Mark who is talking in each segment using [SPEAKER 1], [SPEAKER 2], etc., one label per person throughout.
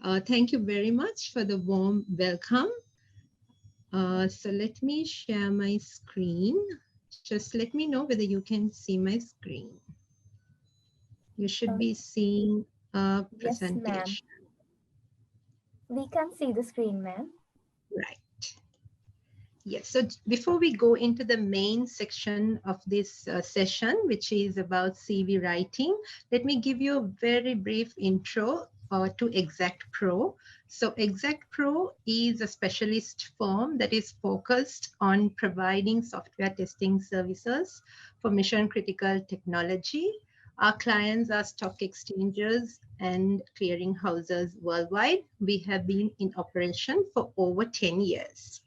[SPEAKER 1] Thank you very much for the warm welcome. So let me share my screen. Just let me know whether you can see my screen. You should be seeing a
[SPEAKER 2] Yes, ma'am.
[SPEAKER 1] presentation.
[SPEAKER 2] We can see the screen, ma'am.
[SPEAKER 1] Right. Yes, so before we go into the main section of this session, which is about CV writing, let me give you a very brief intro to Exactpro. So Exactpro is a specialist firm that is focused on providing software testing services for mission critical technology. Our clients are stock exchanges and clearing houses worldwide. We have been in operation for over 10 years.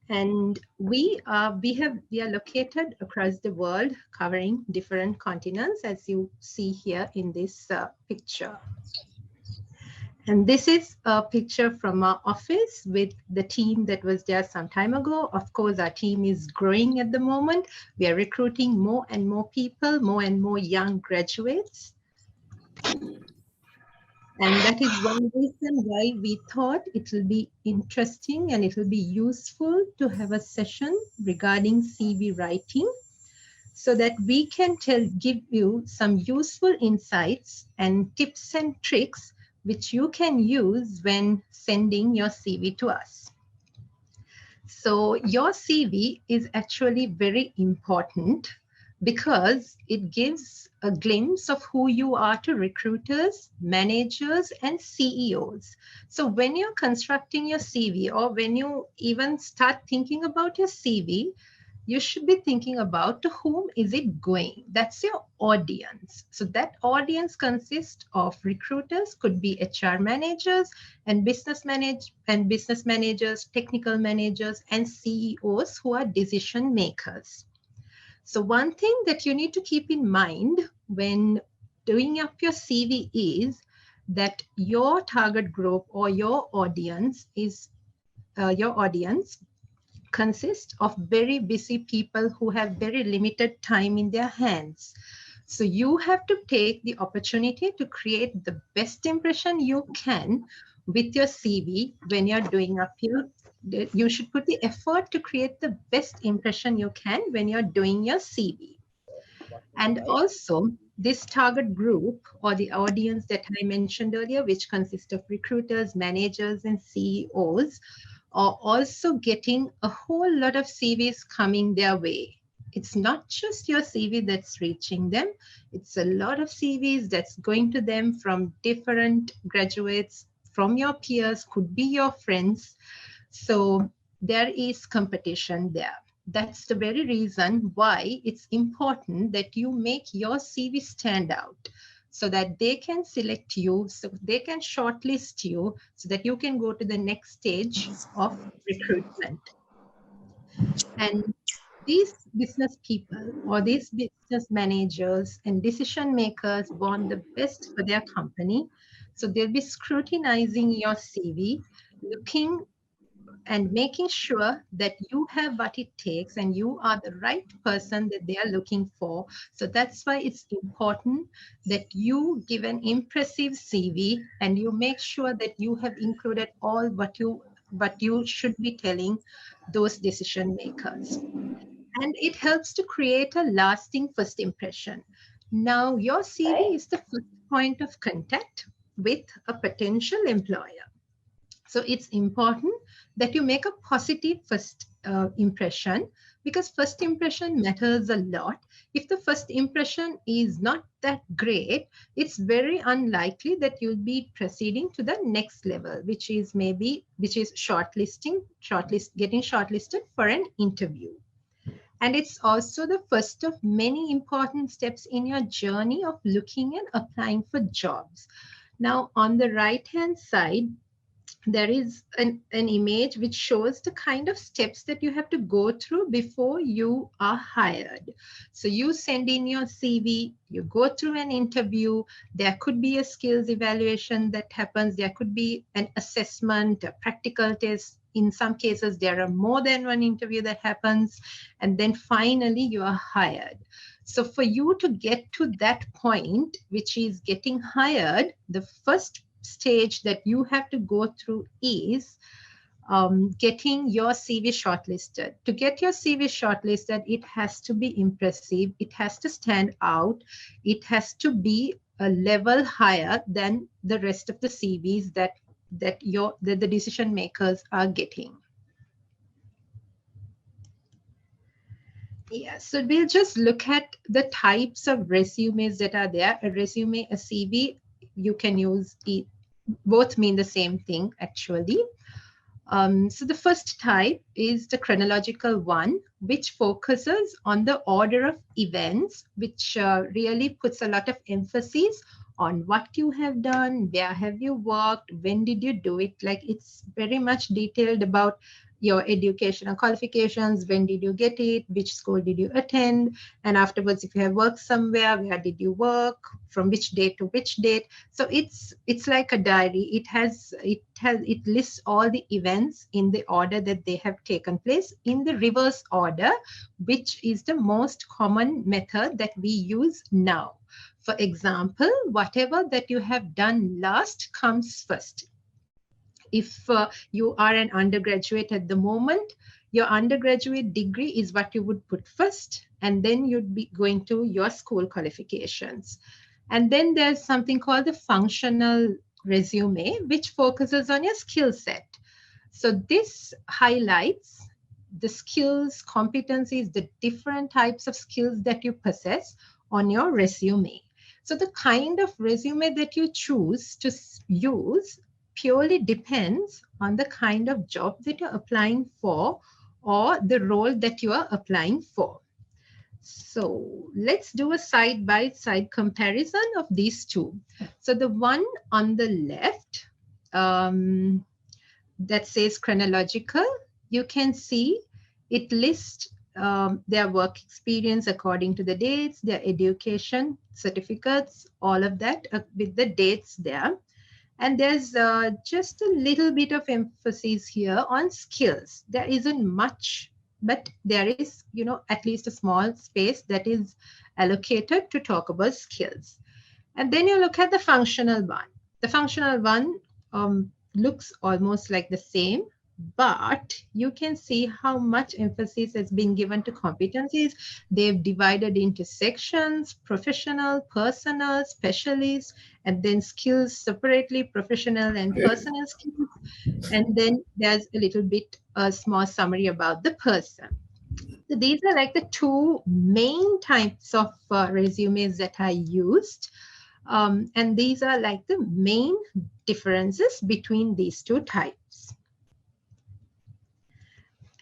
[SPEAKER 1] And we are located across the world, covering different continents, as you see here in this picture. And this is a picture from our office with the team that was there some time ago. Of course, our team is growing at the moment. We are recruiting more and more people, more and more young graduates. And that is one reason why we thought it will be interesting and it will be useful to have a session regarding CV writing so that we can give you some useful insights and tips and tricks which you can use when sending your CV to us. So your CV is actually very important because it gives a glimpse of who you are to recruiters, managers, and CEOs. So when you're constructing your CV or when you even start thinking about your CV, you should be thinking about to whom is it going. That's your audience. So that audience consists of recruiters, could be HR managers and business managers, technical managers, and CEOs who are decision makers. So one thing that you need to keep in mind when doing up your CV is that your target group or your audience consists of very busy people who have very limited time in their hands. So you have to take the opportunity to create the best impression you can with your CV when you're doing up you should put the effort to create the best impression you can when you're doing your CV. And also, this target group or the audience that I mentioned earlier, which consists of recruiters, managers, and CEOs, are also getting a whole lot of CVs coming their way. It's not just your CV that's reaching them, it's a lot of CVs that's going to them from different graduates, from your peers, could be your friends. So there is competition there. That's the very reason why it's important that you make your CV stand out so that they can select you, so they can shortlist you, so that you can go to the next stage of recruitment. And these business people or these business managers and decision makers want the best for their company. So they'll be scrutinizing your CV, looking and making sure that you have what it takes and you are the right person that they are looking for. So that's why it's important that you give an impressive CV and you make sure that you have included all what you should be telling those decision makers. And it helps to create a lasting first impression. Now, your CV is the first point of contact with a potential employer. So it's important that you make a positive first impression, because first impression matters a lot. If the first impression is not that great, it's very unlikely that you'll be proceeding to the next level, which is getting shortlisted for an interview. And it's also the first of many important steps in your journey of looking and applying for jobs. Now, on the right-hand side, there is an image which shows the kind of steps that you have to go through before you are hired. So you send in your CV, you go through an interview, there could be a skills evaluation that happens, there could be an assessment, a practical test, in some cases, there are more than one interview that happens. And then finally, you are hired. So for you to get to that point, which is getting hired, the first stage that you have to go through is getting your CV shortlisted. To get your CV shortlisted, it has to be impressive. It has to stand out. It has to be a level higher than the rest of the CVs that the decision makers are getting. Yeah, so we'll just look at the types of resumes that are there. A resume, a CV, you can use it. Both mean the same thing, actually. So the first type is the chronological one, which focuses on the order of events, which really puts a lot of emphasis on what you have done, where have you worked, when did you do it. Like, it's very much detailed about your educational qualifications, when did you get it, which school did you attend, and afterwards, if you have worked somewhere, where did you work, from which date to which date. So it's like a diary. It lists all the events in the order that they have taken place, in the reverse order, which is the most common method that we use now. For example, whatever that you have done last comes first. If you are an undergraduate at the moment, your undergraduate degree is what you would put first, and then you'd be going to your school qualifications. And then there's something called the functional resume, which focuses on your skill set. So this highlights the skills, competencies, the different types of skills that you possess on your resume. So the kind of resume that you choose to use purely depends on the kind of job that you're applying for or the role that you are applying for. So let's do a side-by-side comparison of these two. So the one on the left that says chronological, you can see it lists their work experience according to the dates, their education, certificates, all of that with the dates there. And there's just a little bit of emphasis here on skills. There isn't much, but there is, at least a small space that is allocated to talk about skills. And then you look at the functional one. The functional one looks almost like the same, but you can see how much emphasis has been given to competencies. They've divided into sections: professional, personal, specialist, and then skills separately, professional and personal skills. And then there's a little bit, a small summary about the person. So these are like the two main types of resumes that I used. And these are like the main differences between these two types.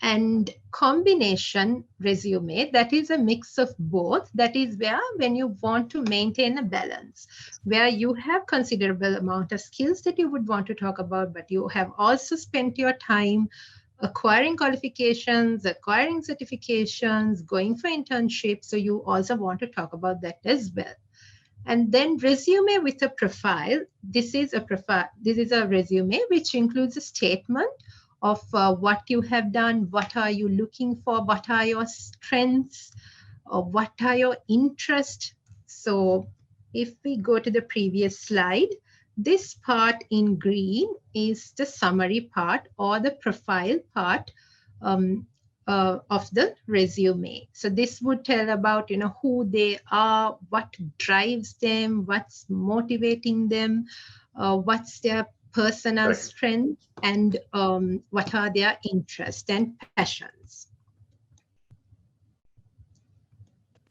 [SPEAKER 1] And combination resume, that is a mix of both. That is where, when you want to maintain a balance, where you have considerable amount of skills that you would want to talk about, but you have also spent your time acquiring qualifications, acquiring certifications, going for internships. So you also want to talk about that as well. And then resume with a profile. This is a profile. This is a resume which includes a statement of what you have done, what are you looking for, what are your strengths, what are your interests. So if we go to the previous slide, this part in green is the summary part or the profile part of the resume. So this would tell about, who they are, what drives them, what's motivating them, what's their personal strength, and what are their interests and passions.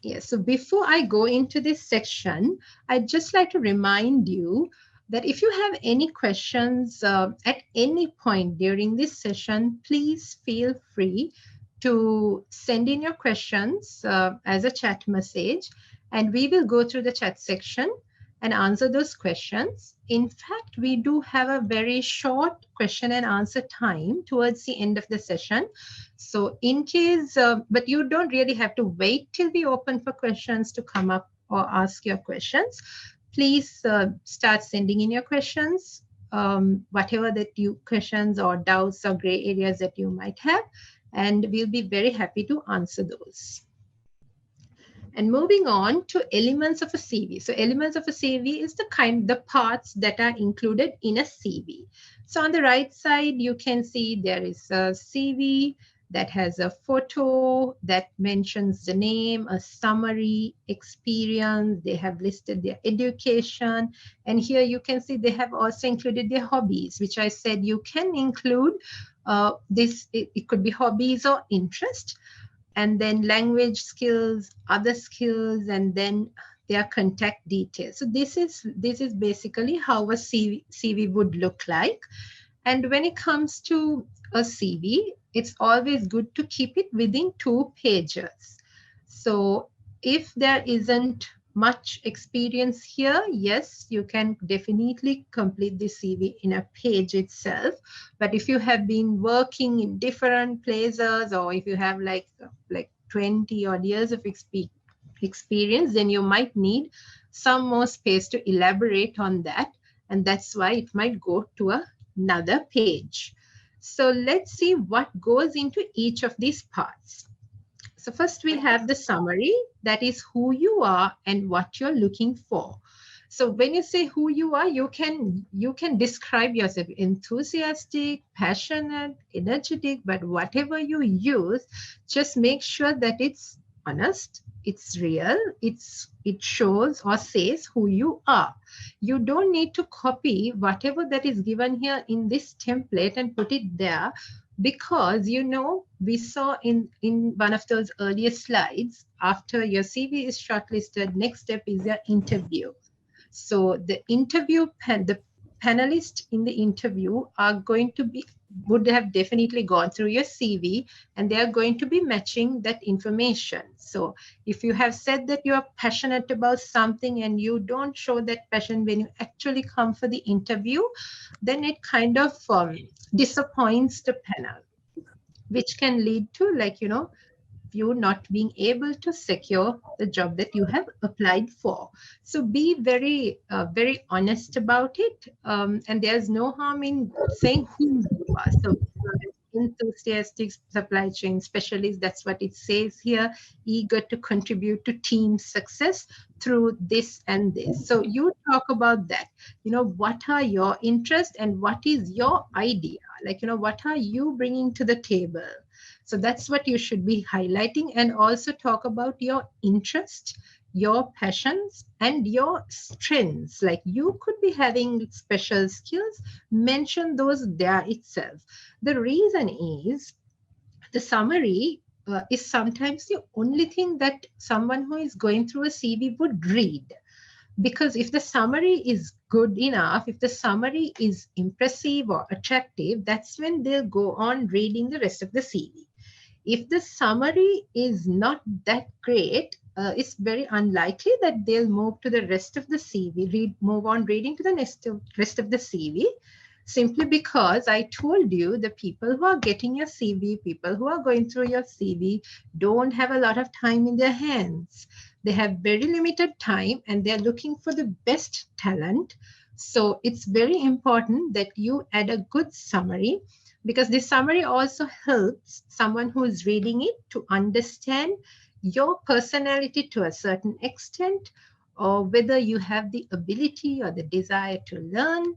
[SPEAKER 1] Yes, so before I go into this section, I'd just like to remind you that if you have any questions at any point during this session, please feel free to send in your questions as a chat message, and we will go through the chat section and answer those questions. In fact, we do have a very short question and answer time towards the end of the session. So in case, but you don't really have to wait till we open for questions to come up or ask your questions. Please start sending in your questions whatever that you questions or doubts or gray areas that you might have, and we'll be very happy to answer those. And moving on to elements of a CV. So elements of a CV is the parts that are included in a CV. So on the right side, you can see there is a CV that has a photo that mentions the name, a summary, experience. They have listed their education. And here you can see they have also included their hobbies, which I said you can include it could be hobbies or interest, and then language skills, other skills, and then their contact details. So this is basically how a CV would look like. And when it comes to a CV, it's always good to keep it within 2 pages. So if there isn't much experience here, yes, you can definitely complete the CV in a page itself. But if you have been working in different places, or if you have like 20 odd years of experience, then you might need some more space to elaborate on that. And that's why it might go to another page. So let's see what goes into each of these parts. So first we have the summary, that is who you are and what you're looking for. So when you say who you are, you can describe yourself enthusiastic, passionate, energetic, but whatever you use, just make sure that it's honest, it's real, it shows or says who you are. You don't need to copy whatever that is given here in this template and put it there, because we saw in one of those earlier slides, after your CV is shortlisted, next step is your interview. So the panelists in the interview would have definitely gone through your CV, and they are going to be matching that information. So if you have said that you are passionate about something and you don't show that passion when you actually come for the interview, then it kind of disappoints the panel, which can lead to you not being able to secure the job that you have applied for. So be very, very honest about it. And there's no harm in saying who you are. So enthusiastic supply chain specialist, that's what it says here, eager to contribute to team success through this and this. So you talk about that, what are your interests and what is your idea? What are you bringing to the table? So that's what you should be highlighting, and also talk about your interest, your passions, and your strengths. Like you could be having special skills, mention those there itself. The reason is the summary is sometimes the only thing that someone who is going through a CV would read. Because if the summary is good enough, if the summary is impressive or attractive, that's when they'll go on reading the rest of the CV. If the summary is not that great, it's very unlikely that they'll move to the rest of the CV, move on reading to the rest of the CV, simply because I told you the people who are getting your CV, people who are going through your CV, don't have a lot of time in their hands. They have very limited time and they're looking for the best talent. So it's very important that you add a good summary, because this summary also helps someone who is reading it to understand your personality to a certain extent, or whether you have the ability or the desire to learn,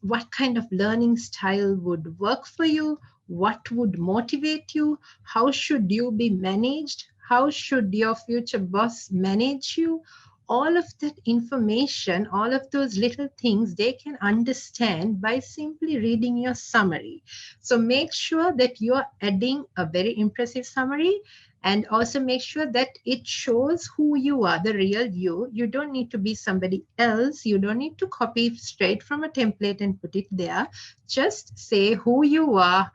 [SPEAKER 1] what kind of learning style would work for you, what would motivate you, how should you be managed, how should your future boss manage you. All of that information, all of those little things, they can understand by simply reading your summary. So make sure that you are adding a very impressive summary, and also make sure that it shows who you are, the real you. You don't need to be somebody else. You don't need to copy straight from a template and put it there. Just say who you are,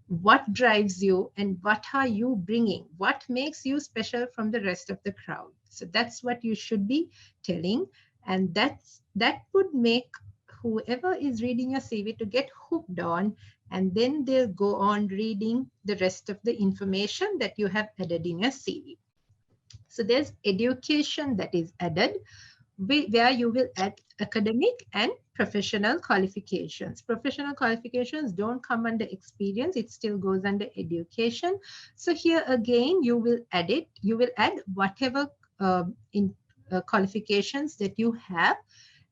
[SPEAKER 1] what drives you, and what are you bringing, what makes you special from the rest of the crowd. So that's what you should be telling, and that would make whoever is reading your CV to get hooked on, and then they'll go on reading the rest of the information that you have added in your CV. So there's education that is added. where you will add academic and professional qualifications. Professional qualifications don't come under experience, it still goes under education. So here again, you will add it, you will add whatever qualifications that you have,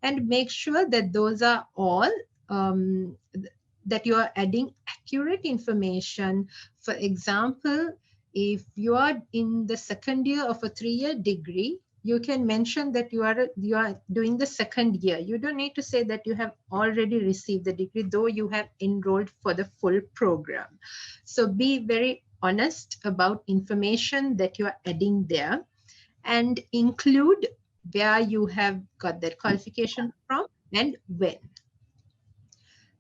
[SPEAKER 1] and make sure that those are all that you are adding accurate information. For example, if you are in the second year of a 3-year degree, you can mention that you are doing the second year. You don't need to say that you have already received the degree, though you have enrolled for the full program. So be very honest about information that you are adding there, and include where you have got that qualification from and when.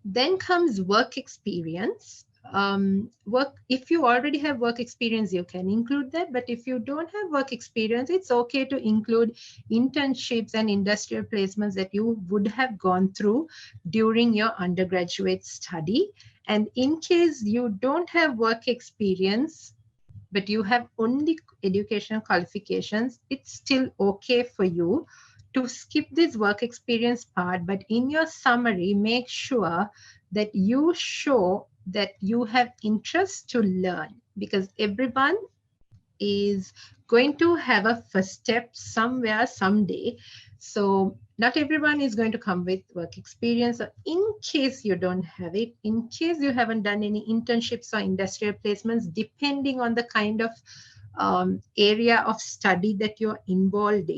[SPEAKER 1] Then comes work experience. If you already have work experience, you can include that. But if you don't have work experience, it's okay to include internships and industrial placements that you would have gone through during your undergraduate study. And in case you don't have work experience, but you have only educational qualifications, it's still okay for you to skip this work experience part. But in your summary, make sure that you show that you have interest to learn, because everyone is going to have a first step somewhere someday. So not everyone is going to come with work experience. So in case you don't have it, in case you haven't done any internships or industrial placements, depending on the kind of area of study that you're involved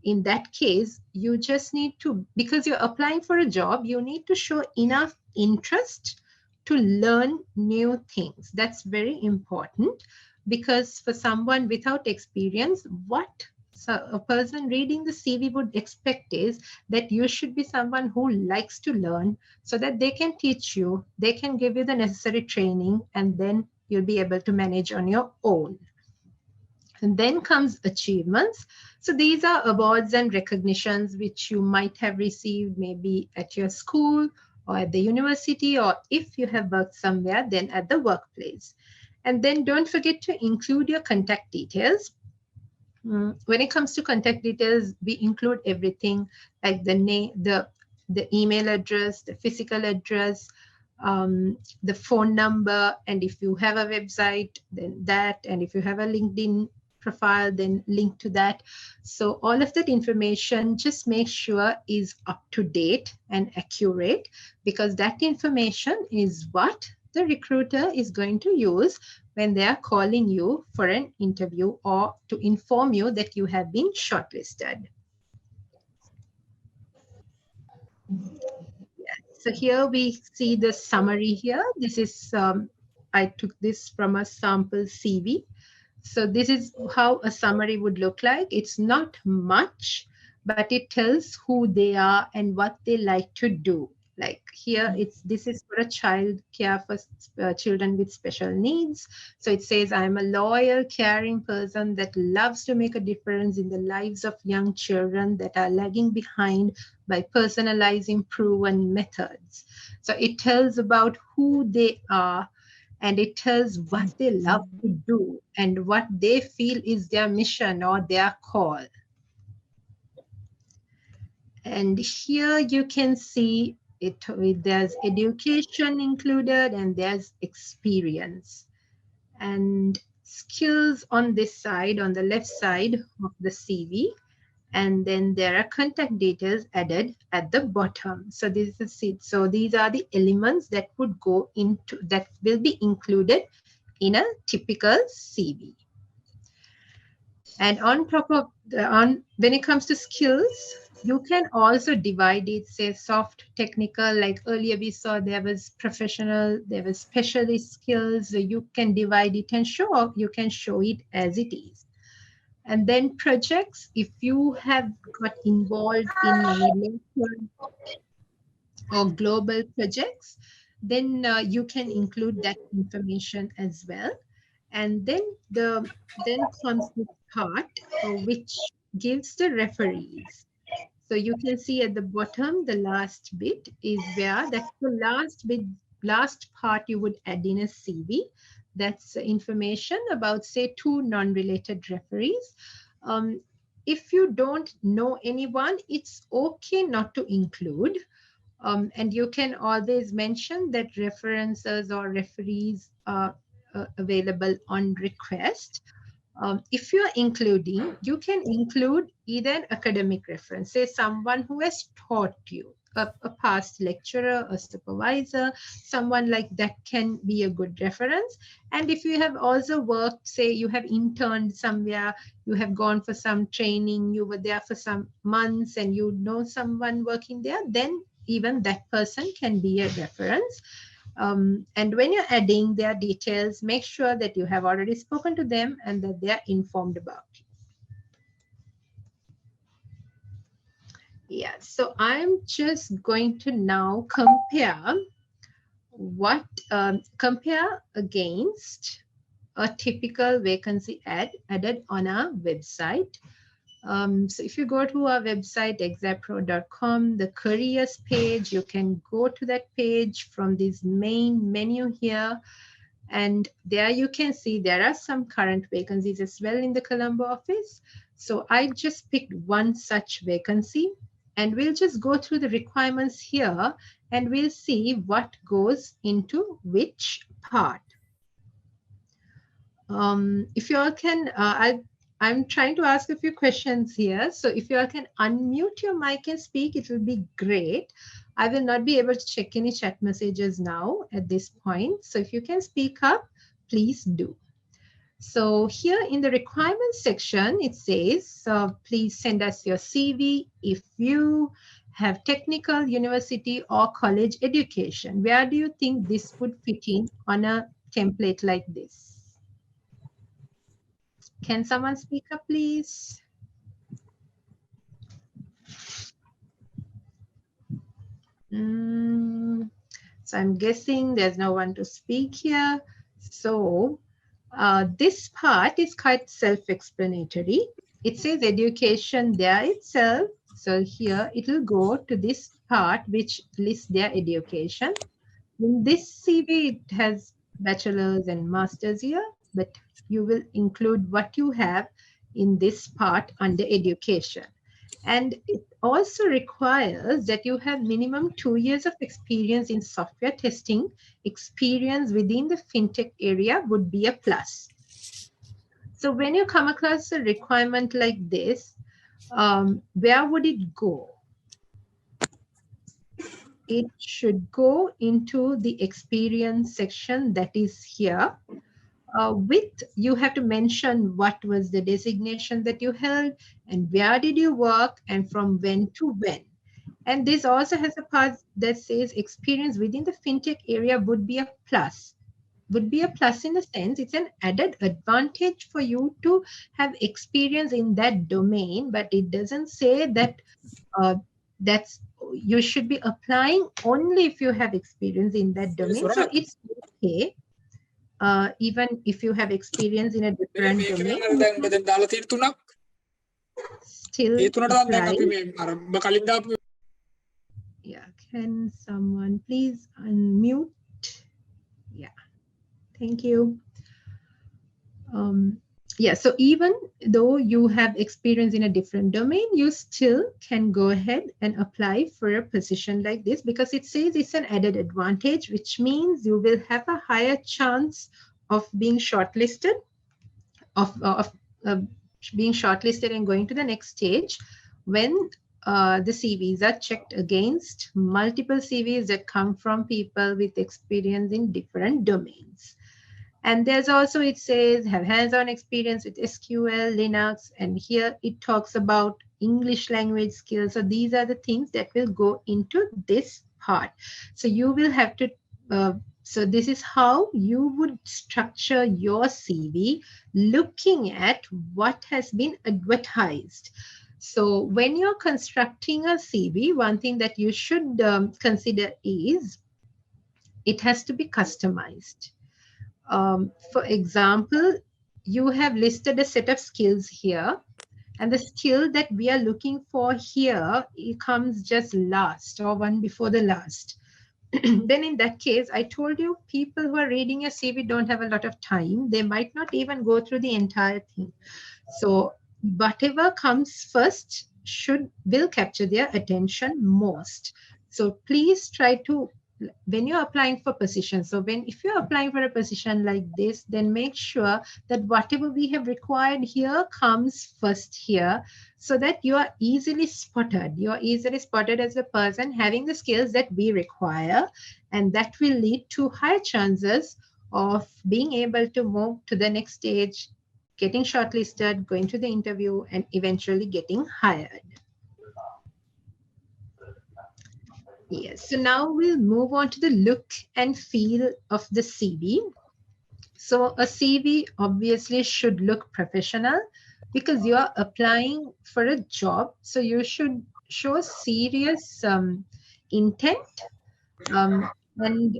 [SPEAKER 1] in that case, you just need to, because you're applying for a job, you need to show enough interest to learn new things. That's very important, because for someone without experience, what a person reading the CV would expect is that you should be someone who likes to learn, so that they can teach you, they can give you the necessary training, and then you'll be able to manage on your own. And then comes achievements. So these are awards and recognitions which you might have received maybe at your school or at the university, or if you have worked somewhere, then at the workplace. And then don't forget to include your contact details. When it comes to contact details, we include everything like the name, the email address, the physical address, the phone number, and if you have a website, then that, and if you have a LinkedIn profile, then link to that. So all of that information, just make sure is up to date and accurate, because that information is what the recruiter is going to use when they are calling you for an interview or to inform you that you have been shortlisted. So here we see the summary here. This is, I took this from a sample CV. So this is how a summary would look like. It's not much, but it tells who they are and what they like to do. Like here, this is for a child care for children with special needs. So it says, I'm a loyal, caring person that loves to make a difference in the lives of young children that are lagging behind by personalizing proven methods. So it tells about who they are, and it tells what they love to do and what they feel is their mission or their call. And here you can see it, there's education included and there's experience. And skills on this side, on the left side of the CV. And then there are contact details added at the bottom. So this is it. So these are the elements that would go into, that will be included in a typical CV. And on top of when it comes to skills, you can also divide it, say soft, technical, like earlier we saw there was professional, there was specialist skills. So you can divide it and you can show it as it is. And then projects, if you have got involved in any local or global projects, then you can include that information as well. And then comes the part which gives the referees. So you can see at the bottom, the last bit is where that's the last part you would add in a CV. That's information about, say, 2 non-related referees. if you don't know anyone, it's okay not to include. And you can always mention that references or referees are available on request. If you're including, you can include either an academic reference, say someone who has taught you, a past lecturer, a supervisor, someone like that can be a good reference. And if you have also worked, say you have interned somewhere, you have gone for some training, you were there for some months and you know someone working there, then even that person can be a reference. And when you're adding their details, make sure that you have already spoken to them and that they are informed about you. Yeah, so I'm just going to now compare compare against a typical vacancy added on our website. So if you go to our website, exactpro.com, the careers page, you can go to that page from this main menu here. And there you can see there are some current vacancies as well in the Colombo office. So I just picked one such vacancy and we'll just go through the requirements here and we'll see what goes into which part. If you all can, I'm trying to ask a few questions here. So if you all can unmute your mic and speak, it will be great. I will not be able to check any chat messages now at this point. So if you can speak up, please do. So here in the requirements section, it says, please send us your CV if you have technical, university or college education. Where do you think this would fit in on a template like this? Can someone speak up, please? So I'm guessing there's no one to speak here. So this part is quite self-explanatory. It says education there itself. So here it will go to this part which lists their education. In this CV, it has bachelor's and master's here, but you will include what you have in this part under education. And it also requires that you have minimum 2 years of experience in software testing. Experience within the fintech area would be a plus. So when you come across a requirement like this, where would it go? It should go into the experience section that is here. You have to mention what was the designation that you held and where did you work and from when to when. And this also has a part that says experience within the fintech area would be a plus. Would be a plus in a sense, it's an added advantage for you to have experience in that domain, but it doesn't say that you should be applying only if you have experience in that domain. So it's okay. Even if you have experience in a different domain, still apply. Yeah, can someone please unmute? Yeah, thank you. Yeah, so even though you have experience in a different domain, you still can go ahead and apply for a position like this because it says it's an added advantage, which means you will have a higher chance of being shortlisted, being shortlisted and going to the next stage when the CVs are checked against multiple CVs that come from people with experience in different domains. And there's also, it says, have hands-on experience with SQL, Linux, and here it talks about English language skills. So these are the things that will go into this part. So you will have to, so this is how you would structure your CV, looking at what has been advertised. So when you're constructing a CV, one thing that you should consider is it has to be customized. For example, you have listed a set of skills here, and the skill that we are looking for here, it comes just last or one before the last. Then in that case, I told you people who are reading a CV don't have a lot of time. They might not even go through the entire thing. So whatever comes first will capture their attention most. So please try to, when you're applying for positions, so if you're applying for a position like this, then make sure that whatever we have required here comes first here, so that you are easily spotted. You're easily spotted as a person having the skills that we require, and that will lead to higher chances of being able to move to the next stage, getting shortlisted, going to the interview, and eventually getting hired. Yes, so now we'll move on to the look and feel of the CV. So a CV obviously should look professional because you are applying for a job. So you should show serious intent and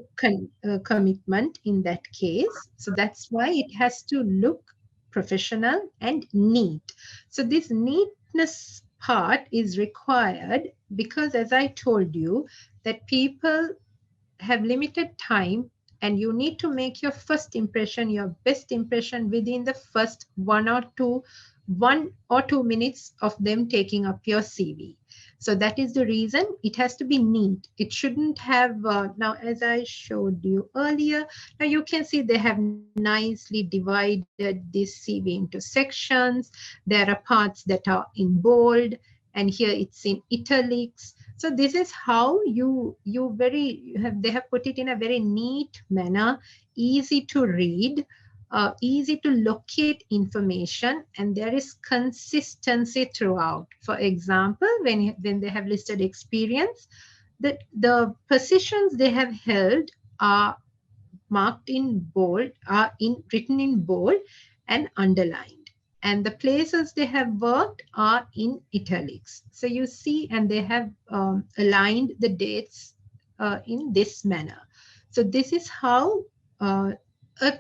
[SPEAKER 1] commitment in that case. So that's why it has to look professional and neat. So this neatness part is required because, as I told you, that people have limited time, and you need to make your first impression, your best impression, within the first 1 or 2 minutes of them taking up your CV. So that is the reason it has to be neat. It shouldn't have, now as I showed you earlier, now you can see they have nicely divided this CV into sections. There are parts that are in bold, and here it's in italics. So this is how they have put it in a very neat manner, easy to read, easy to locate information, and there is consistency throughout. For example, when they have listed experience, the positions they have held are marked in bold, written in bold and underlined. And the places they have worked are in italics. So you see, and they have aligned the dates in this manner. So this is how a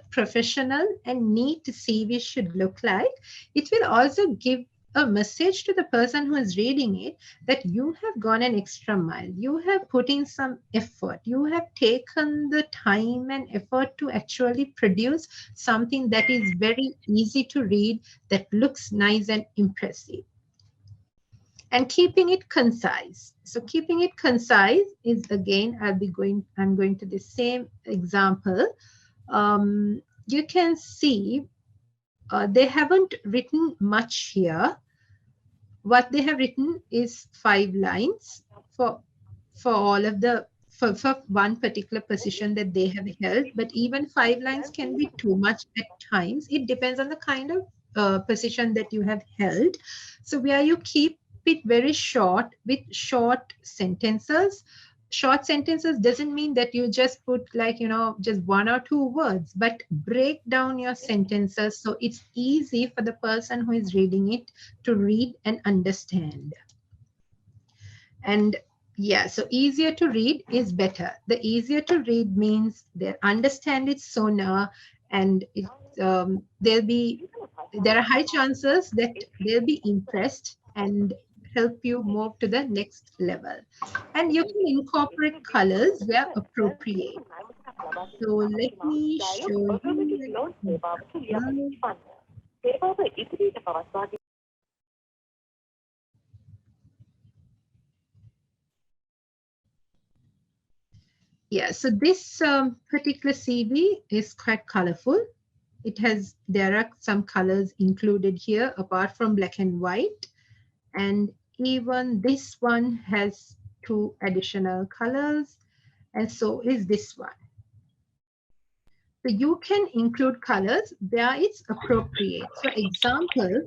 [SPEAKER 1] professional and neat CV should look like. It will also give a message to the person who is reading it that you have gone an extra mile. You have put in some effort. You have taken the time and effort to actually produce something that is very easy to read, that looks nice and impressive. And keeping it concise. So keeping it concise is, again, I'm going to the same example. You can see they haven't written much here. What they have written is 5 lines for all of the for one particular position that they have held, but even 5 lines can be too much at times. It depends on the kind of position that you have held. So where you keep it very short with short sentences. Short sentences doesn't mean that you just put, like, just 1 or 2 words, but break down your sentences so it's easy for the person who is reading it to read and understand. And yeah, so easier to read is better. The easier to read means they understand it sooner, and there are high chances that they'll be impressed and help you move to the next level. And you can incorporate colors where appropriate. So let me show you an example. Yeah, so this particular CV is quite colorful. There are some colors included here apart from black and white. And even this one has 2 additional colors, and so is this one. So you can include colors where it's appropriate. For example,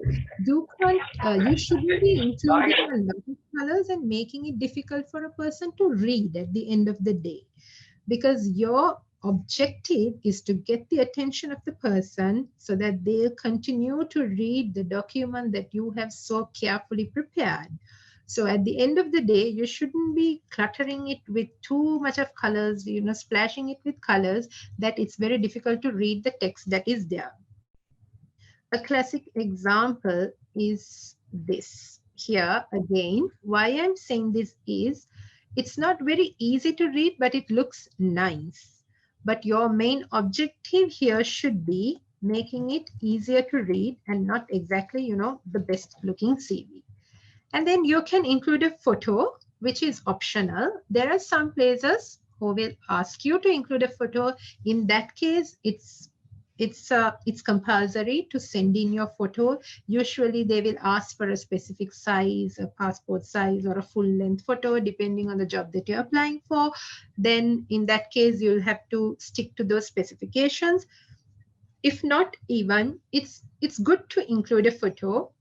[SPEAKER 1] you shouldn't be including a lot of colors and making it difficult for a person to read at the end of the day, because your objective is to get the attention of the person so that they'll continue to read the document that you have so carefully prepared. So at the end of the day, you shouldn't be cluttering it with too much of colors, splashing it with colors that it's very difficult to read the text that is there. A classic example is this here again. Why I'm saying this is, it's not very easy to read, but it looks nice. But your main objective here should be making it easier to read and not exactly, the best looking CV. And then you can include a photo, which is optional. There are some places who will ask you to include a photo. In that case, it's compulsory to send in your photo. Usually they will ask for a specific size, a passport size or a full length photo, depending on the job that you're applying for. Then in that case, you'll have to stick to those specifications. If not, even it's good to include a photo,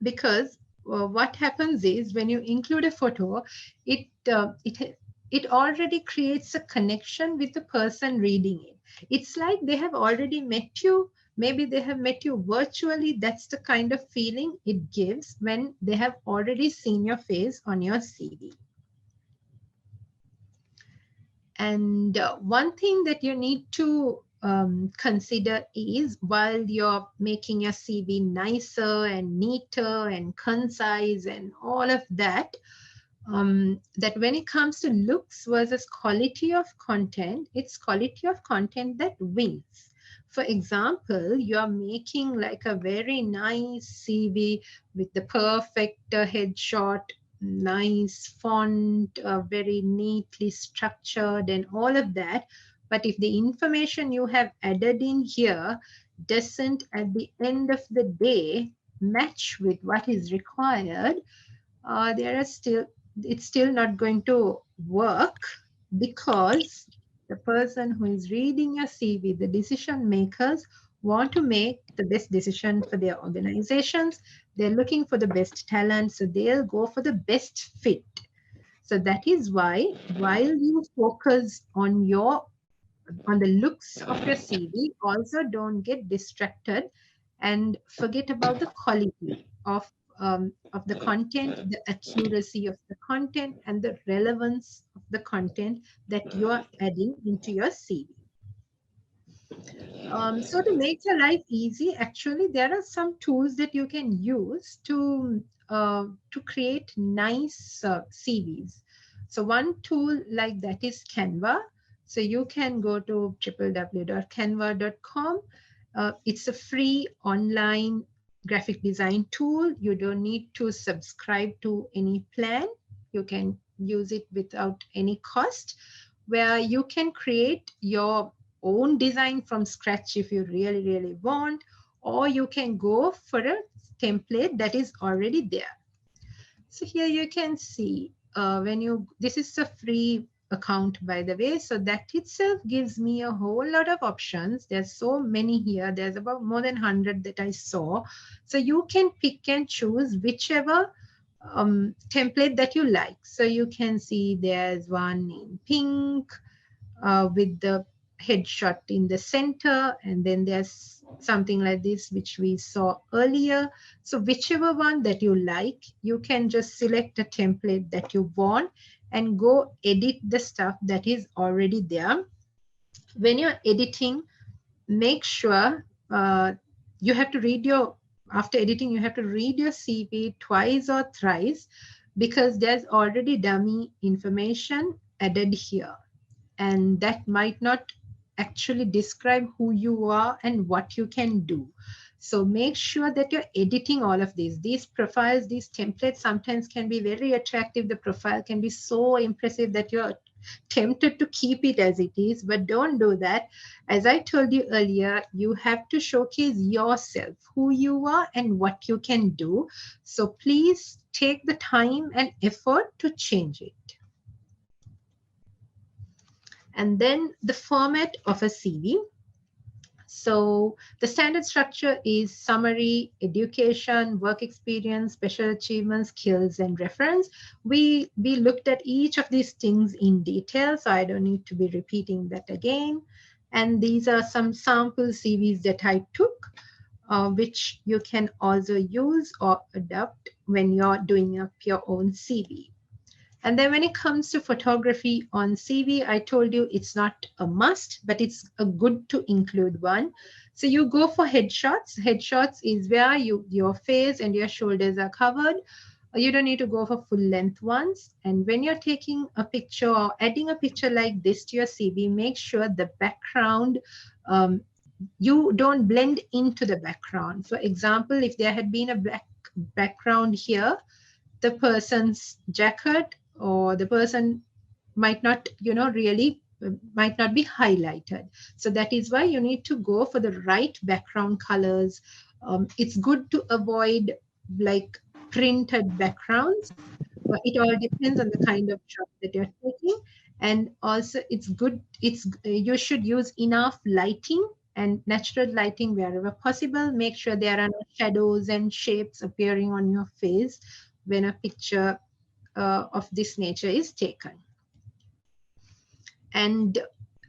[SPEAKER 1] because what happens is when you include a photo, it uh, it it already creates a connection with the person reading it. It's like they have already met you. Maybe they have met you virtually. That's the kind of feeling it gives when they have already seen your face on your CV. And one thing that you need to consider is, while you're making your CV nicer and neater and concise and all of that, that when it comes to looks versus quality of content, it's quality of content that wins. For example, you are making like a very nice CV with the perfect headshot, nice font, very neatly structured and all of that. But if the information you have added in here doesn't at the end of the day match with what is required, there are still it's still not going to work, because the person who is reading your CV, the decision makers, want to make the best decision for their organizations. They're looking for the best talent, so they'll go for the best fit. So that is why, while you focus on the looks of your CV, also don't get distracted and forget about the quality of the content, the accuracy of the content, and the relevance of the content that you are adding into your CV. So to make your life easy, actually, there are some tools that you can use to create nice CVs. So one tool like that is Canva. So you can go to www.canva.com. It's a free online graphic design tool. You don't need to subscribe to any plan. You can use it without any cost, where you can create your own design from scratch if you really, really want, or you can go for a template that is already there. So here you can see this is a free account, by the way. So that itself gives me a whole lot of options. There's so many here. There's about more than 100 that I saw. So you can pick and choose whichever template that you like. So you can see there's one in pink, with the headshot in the center, and then there's something like this which we saw earlier. So whichever one that you like, you can just select a template that you want and go edit the stuff that is already there. When you're editing, make sure you have to read your after editing you have to read your CV twice or thrice, because there's already dummy information added here, and that might not actually describe who you are and what you can do. So make sure that you're editing all of these. These profiles, these templates sometimes can be very attractive. The profile can be so impressive that you're tempted to keep it as it is, but don't do that. As I told you earlier, you have to showcase yourself, who you are and what you can do. So please take the time and effort to change it. And then the format of a CV. So the standard structure is summary, education, work experience, special achievements, skills, and reference. We looked at each of these things in detail, so I don't need to be repeating that again. And these are some sample CVs that I took, which you can also use or adopt when you're doing up your own CV. And then when it comes to photography on CV, I told you it's not a must, but it's a good to include one. So you go for headshots. Headshots is where your face and your shoulders are covered. You don't need to go for full length ones. And when you're taking a picture or adding a picture like this to your CV, make sure the background you don't blend into the background. For example, if there had been a black background here, the person's jacket or the person might not, really might not be highlighted. So that is why you need to go for the right background colors. It's good to avoid like printed backgrounds. It all depends on the kind of shot that you're taking. And also you should use enough lighting and natural lighting wherever possible. Make sure there are no shadows and shapes appearing on your face when a picture of this nature is taken. And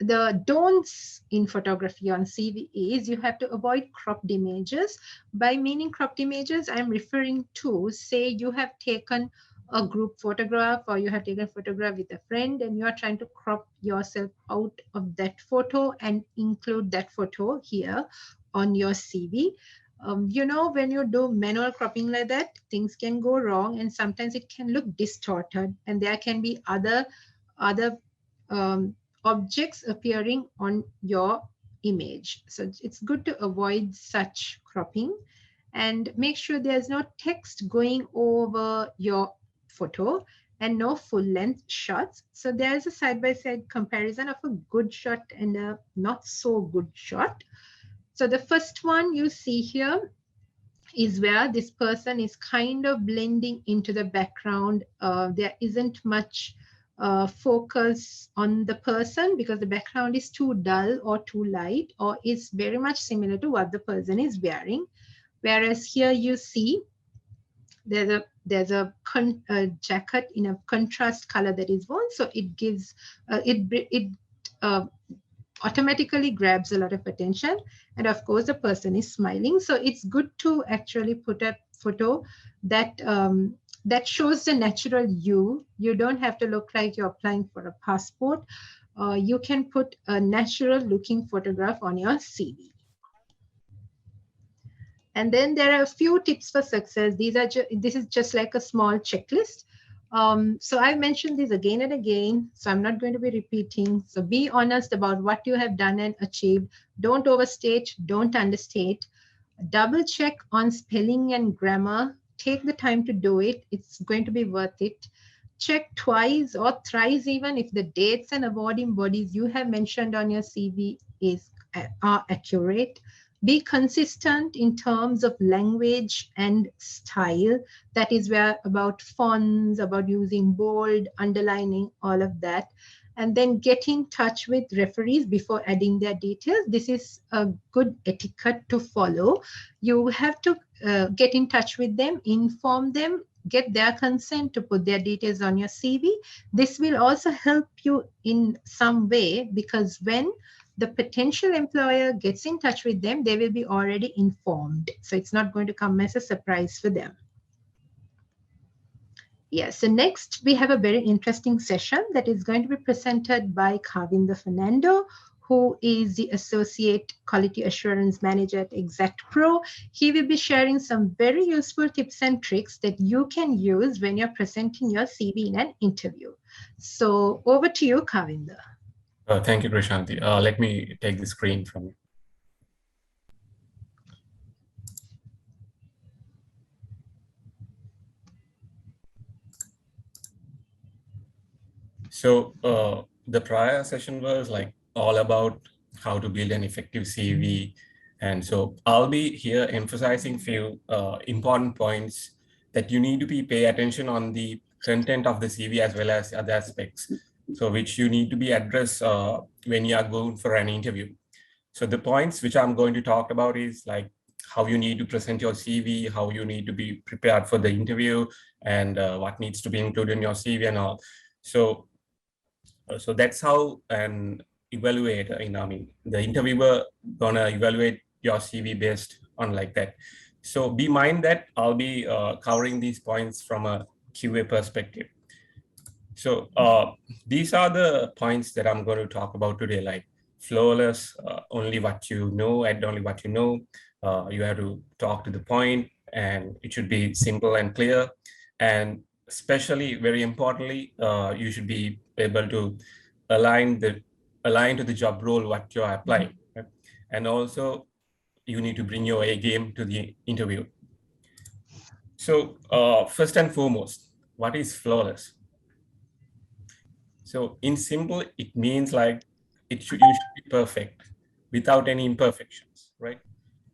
[SPEAKER 1] the don'ts in photography on CV is you have to avoid cropped images. By meaning cropped images, I'm referring to, say you have taken a group photograph or you have taken a photograph with a friend and you are trying to crop yourself out of that photo and include that photo here on your CV. When you do manual cropping like that, things can go wrong and sometimes it can look distorted and there can be other objects appearing on your image. So it's good to avoid such cropping and make sure there's no text going over your photo and no full length shots. So there's a side-by-side comparison of a good shot and a not so good shot. So the first one you see here is where this person is kind of blending into the background. There isn't much focus on the person because the background is too dull or too light or is very much similar to what the person is wearing. Whereas here you see there's a jacket in a contrast color that is worn, so it gives it automatically grabs a lot of attention, and of course the person is smiling. So it's good to actually put a photo that that shows the natural you. You don't have to look like you're applying for a passport. You can put a natural looking photograph on your CV. And then there are a few tips for success. This is just like a small checklist. So I mentioned this again and again, so I'm not going to be repeating. So be honest about what you have done and achieved. Don't overstate, don't understate. Double check on spelling and grammar. Take the time to do it. It's going to be worth it. Check twice or thrice even if the dates and awarding bodies you have mentioned on your CV are accurate. Be consistent in terms of language and style. That is where about fonts, about using bold, underlining, all of that. And then get in touch with referees before adding their details. This is a good etiquette to follow. You have to get in touch with them, inform them, get their consent to put their details on your CV. This will also help you in some way because when the potential employer gets in touch with them, they will be already informed. So it's not going to come as a surprise for them. Yes, so next we have a very interesting session that is going to be presented by Kavinda Fernando, who is the Associate Quality Assurance Manager at Exactpro. He will be sharing some very useful tips and tricks that you can use when you're presenting your CV in an interview. So over to you, Kavinda.
[SPEAKER 3] Thank you, Krishanti. Let me take the screen from you. So the prior session was like all about how to build an effective CV. And so I'll be here emphasizing few important points that you need to pay attention on the content of the CV as well as other aspects. So which you need to be addressed when you are going for an interview. So the points which I'm going to talk about is like how you need to present your CV, how you need to be prepared for the interview, and what needs to be included in your CV and all. So that's how an evaluator, the interviewer gonna evaluate your CV based on like that. So be mind that I'll be covering these points from a QA perspective. So these are the points that I'm going to talk about today, like flawless, only what you know and only what you know. You have to talk to the point and it should be simple and clear. And especially, very importantly, you should be able to align to the job role what you're applying. Right? And also you need to bring your A game to the interview. So first and foremost, what is flawless? So in simple, it means like you should be perfect without any imperfections, right?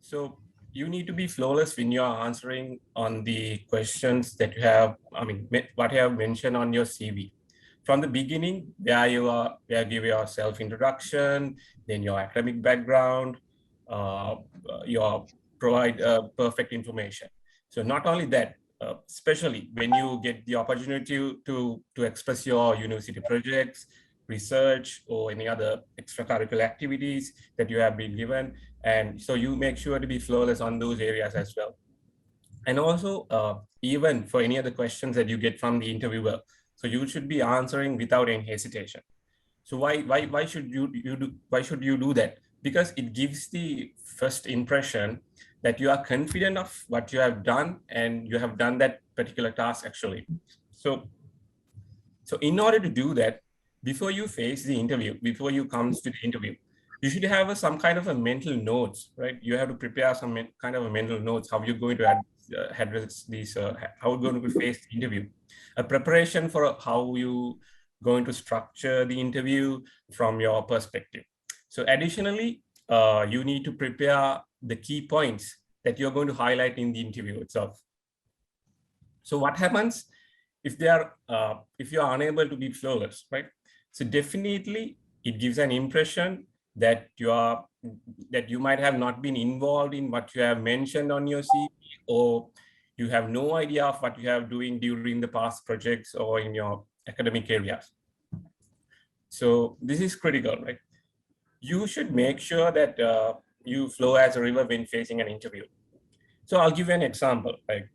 [SPEAKER 3] So you need to be flawless when you're answering on the questions that you have, I mean, what you have mentioned on your CV. From the beginning, where you give your self-introduction, then your academic background, your provide perfect information. So not only that, especially when you get the opportunity to express your university projects, research, or any other extracurricular activities that you have been given. And so you make sure to be flawless on those areas as well. And also, even for any other questions that you get from the interviewer, so you should be answering without any hesitation. So why should you do that? Because it gives the first impression that you are confident of what you have done and you have done that particular task actually. So in order to do that, before you face the interview, before you comes to the interview, you should have some kind of a mental notes, right? You have to prepare some kind of a mental notes, how you're going to address these, how you're going to face the interview, a preparation for how you going to structure the interview from your perspective. So additionally, you need to prepare the key points that you're going to highlight in the interview itself. So what happens if if you are unable to be flawless, right? So definitely it gives an impression that you might have not been involved in what you have mentioned on your CV, or you have no idea of what you have doing during the past projects or in your academic areas. So this is critical, right? You should make sure that you flow as a river when facing an interview. So I'll give you an example. Like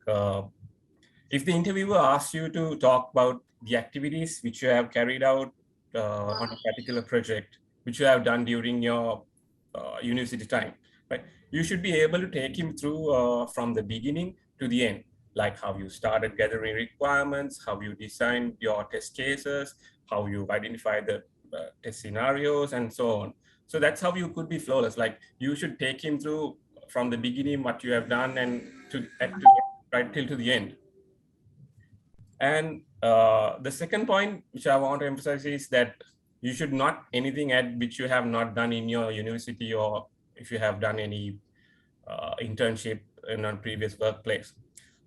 [SPEAKER 3] if the interviewer asks you to talk about the activities which you have carried out on a particular project, which you have done during your university time, right? You should be able to take him through from the beginning to the end, like how you started gathering requirements, how you designed your test cases, how you identify the test scenarios, and so on. So that's how you could be flawless. Like you should take him through from the beginning what you have done and right till to the end. And the second point, which I want to emphasize, is that you should not anything add which you have not done in your university, or if you have done any internship in a previous workplace,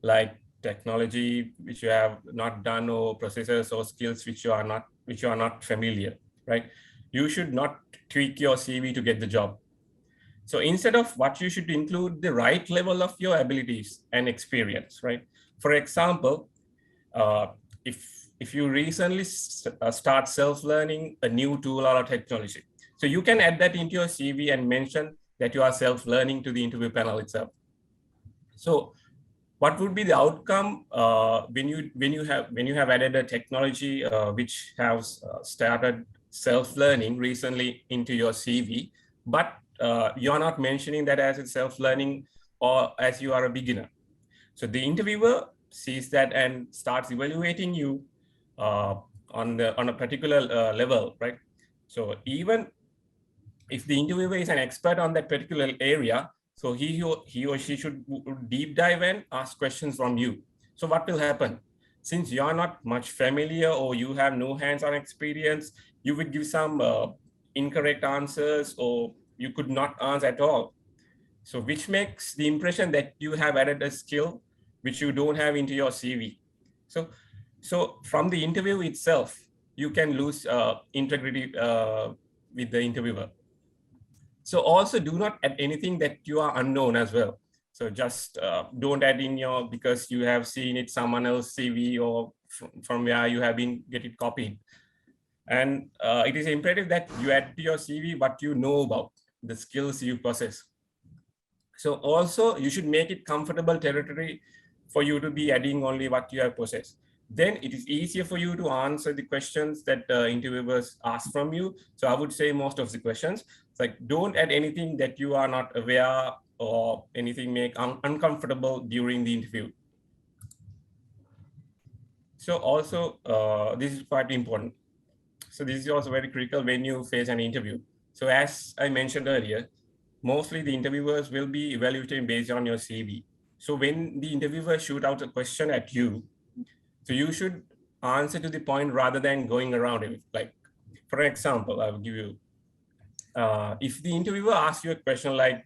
[SPEAKER 3] like technology which you have not done, or processes or skills which you are not familiar, right? You should not tweak your CV to get the job. So instead of what you should include the right level of your abilities and experience, right? For example, uh, if you recently start self-learning a new tool or a technology, so you can add that into your CV and mention that you are self-learning to the interview panel itself. So what would be the outcome when you have added a technology which has started self-learning recently into your CV, but you're not mentioning that as a self-learning or as you are a beginner? So the interviewer sees that and starts evaluating you on a particular level, right? So even if the interviewer is an expert on that particular area, so he or she should deep dive and ask questions from you. So what will happen? Since you are not much familiar or you have no hands-on experience, you would give some incorrect answers, or you could not answer at all. So which makes the impression that you have added a skill which you don't have into your CV. So from the interview itself, you can lose integrity with the interviewer. So also do not add anything that you are unknown as well. So just don't add in because you have seen it someone else CV, or from where you have been get it copied. And it is imperative that you add to your CV what you know about, the skills you possess. So also you should make it comfortable territory for you to be adding only what you have possessed. Then it is easier for you to answer the questions that interviewers ask from you. So I would say most of the questions, it's like don't add anything that you are not aware, or anything make uncomfortable during the interview. So also this is quite important. So this is also very critical when you face an interview. So as I mentioned earlier, mostly the interviewers will be evaluating based on your CV. So when the interviewer shoot out a question at you, so you should answer to the point rather than going around it. Like, for example, I will give you, if the interviewer asks you a question like,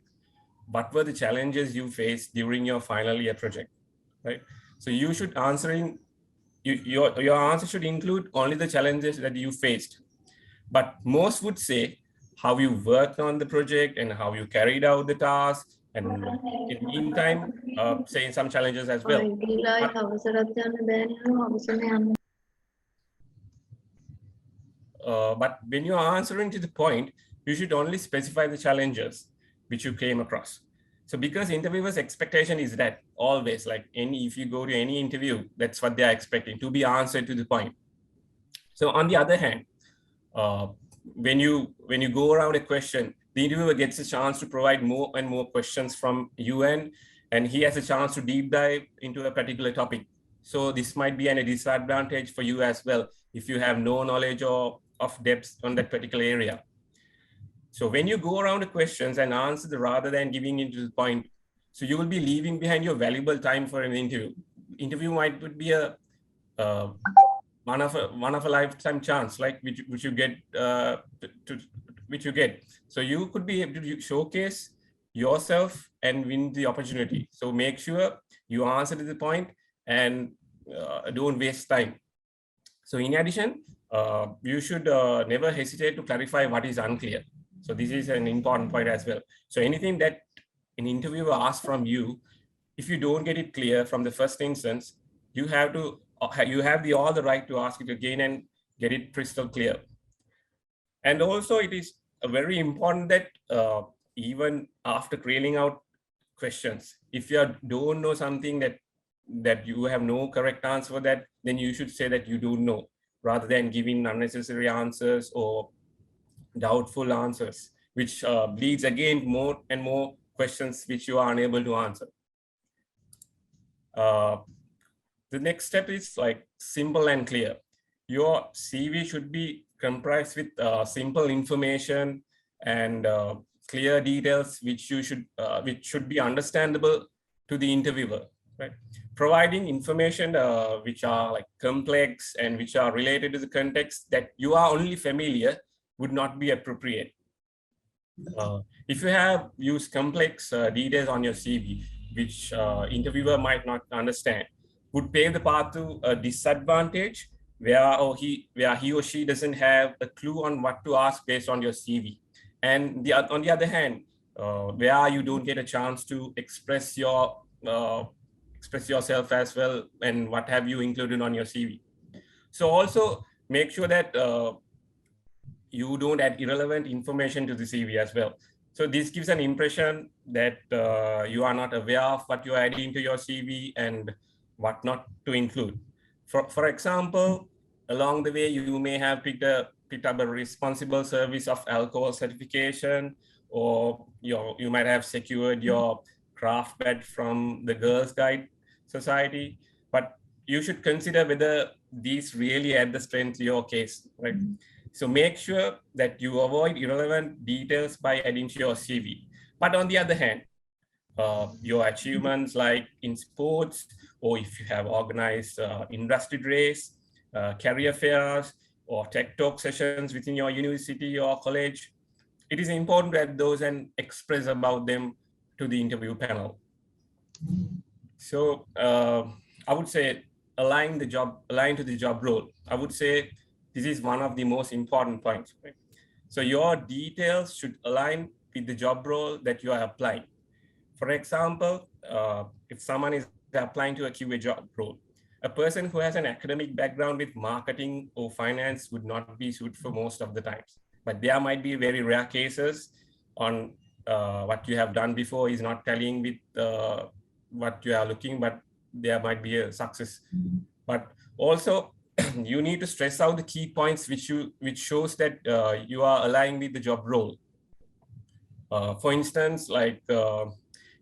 [SPEAKER 3] what were the challenges you faced during your final year project, right? So you should answering, your answer should include only the challenges that you faced. But most would say how you worked on the project and how you carried out the task, and in the meantime, saying some challenges as well. But when you're answering to the point, you should only specify the challenges which you came across. So because interviewers' expectation is that always, like if you go to any interview, that's what they are expecting, to be answered to the point. So on the other hand, when you go around a question, the interviewer gets a chance to provide more and more questions from you, and he has a chance to deep dive into a particular topic. So this might be a disadvantage for you as well if you have no knowledge or of depth on that particular area. So when you go around the questions and answer rather than giving into the point, so you will be leaving behind your valuable time for an interview. Interview might be a one of a lifetime chance, like which you get which you get. So you could be able to showcase yourself and win the opportunity. So make sure you answer to the point and don't waste time. So in addition, you should never hesitate to clarify what is unclear. So this is an important point as well. So anything that an interviewer asks from you, if you don't get it clear from the first instance, you have all the right to ask it again and get it crystal clear. And also it is very important that even after creating out questions, if you don't know something that you have no correct answer for that, then you should say that you don't know, rather than giving unnecessary answers or doubtful answers, which leads again more and more questions which you are unable to answer. The next step is like simple and clear. Your CV should be comprised with simple information and clear details which should be understandable to the interviewer, right? Providing information which are like complex and which are related to the context that you are only familiar would not be appropriate. If you have used complex details on your CV, which interviewer might not understand, would pave the path to a disadvantage where he or she doesn't have a clue on what to ask based on your CV. And on the other hand, where you don't get a chance to express yourself as well, and what have you included on your CV. So also make sure that you don't add irrelevant information to the CV as well. So this gives an impression that you are not aware of what you're adding to your CV and what not to include. For example, along the way, you may have picked up a responsible service of alcohol certification, or you might have secured your craft badge from the Girls Guide Society, but you should consider whether these really add the strength to your case, right? So make sure that you avoid irrelevant details by adding to your CV. But on the other hand, your achievements like in sports, or if you have organized industry days, career fairs, or tech talk sessions within your university or college, it is important to add those and express about them to the interview panel. So I would say align to the job role. I would say this is one of the most important points, right? So your details should align with the job role that you are applying. For example, if someone is applying to a QA job role, a person who has an academic background with marketing or finance would not be suited for most of the times. But there might be very rare cases on what you have done before is not tallying with what you are looking, but there might be a success. But also, you need to stress out the key points which shows that you are aligning with the job role. For instance, like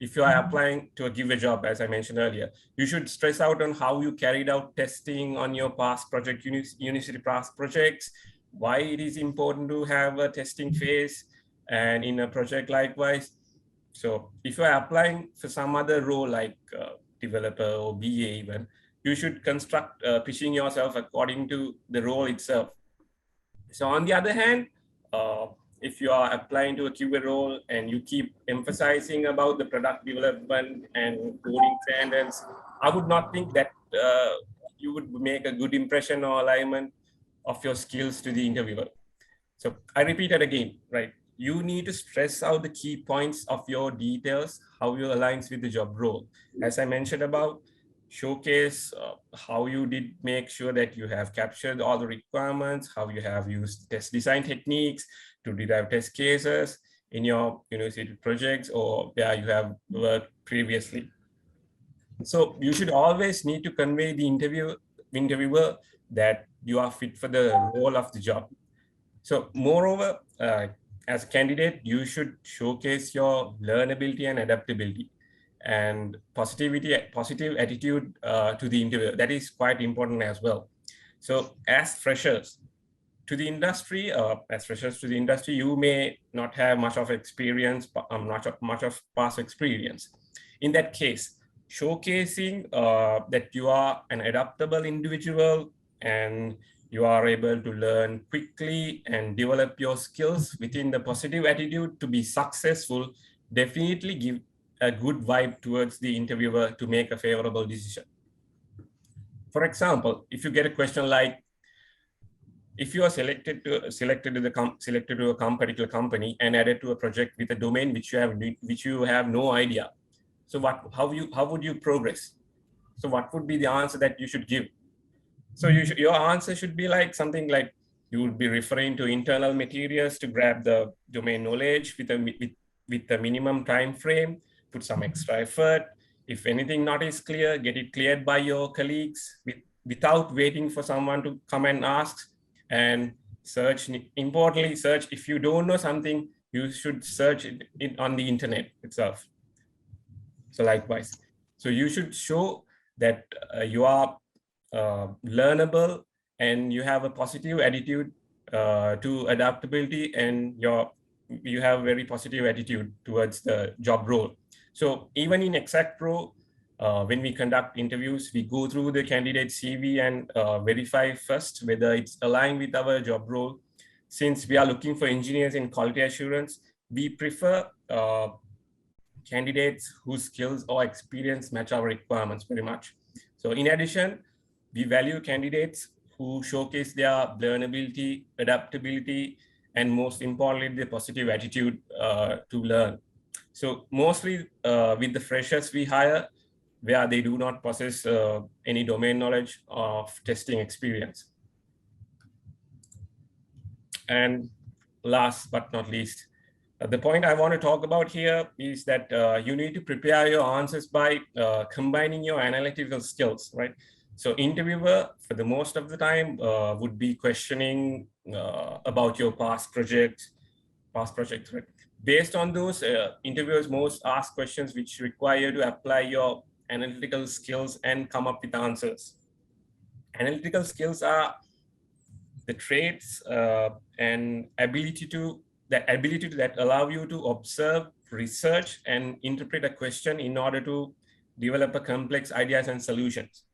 [SPEAKER 3] if you are applying to give a job, as I mentioned earlier, you should stress out on how you carried out testing on your past project, university past projects, why it is important to have a testing phase, and in a project likewise, So if you're applying for some other role like developer or BA even, you should construct pitching yourself according to the role itself. So on the other hand, if you are applying to a QA role and you keep emphasizing about the product development and coding standards, I would not think that you would make a good impression or alignment of your skills to the interviewer. So I repeat it again, right? You need to stress out the key points of your details, how you aligns with the job role. As I mentioned about, showcase how you did make sure that you have captured all the requirements, how you have used test design techniques to derive test cases in your university projects or where you have worked previously. So you should always need to convey the interviewer that you are fit for the role of the job. So moreover, as a candidate, you should showcase your learnability and adaptability and positive attitude to the interview. That is quite important as well. So as freshers to the industry, you may not have much of experience, much of past experience. In that case, showcasing that you are an adaptable individual and you are able to learn quickly and develop your skills within the positive attitude to be successful, definitely give a good vibe towards the interviewer to make a favorable decision. For example, if you get a question like, if you are selected to a particular company and added to a project with a domain which you have no idea, so how would you progress? So what would be the answer that you should give? So your answer should be like something like you would be referring to internal materials to grab the domain knowledge with a minimum time frame, put some extra effort. If anything not is clear, get it cleared by your colleagues without waiting for someone to come and ask. And importantly, search. If you don't know something, you should search it on the internet itself. So likewise, so you should show that you are learnable and you have a positive attitude to adaptability, and you have very positive attitude towards the job role. So even in Exactpro, when we conduct interviews, we go through the candidate CV and verify first whether it's aligned with our job role. Since we are looking for engineers in quality assurance, we prefer candidates whose skills or experience match our requirements very much. So in addition, we value candidates who showcase their learnability, adaptability, and most importantly, the positive attitude to learn. So mostly with the freshers we hire, where they do not possess any domain knowledge of testing experience. And last but not least, the point I want to talk about here is that you need to prepare your answers by combining your analytical skills, right? So interviewer, for the most of the time, would be questioning about your past projects, right? Based on those, interviewers most ask questions which require you to apply your analytical skills and come up with answers. Analytical skills are the traits and ability that allow you to observe, research, and interpret a question in order to develop a complex ideas and solutions.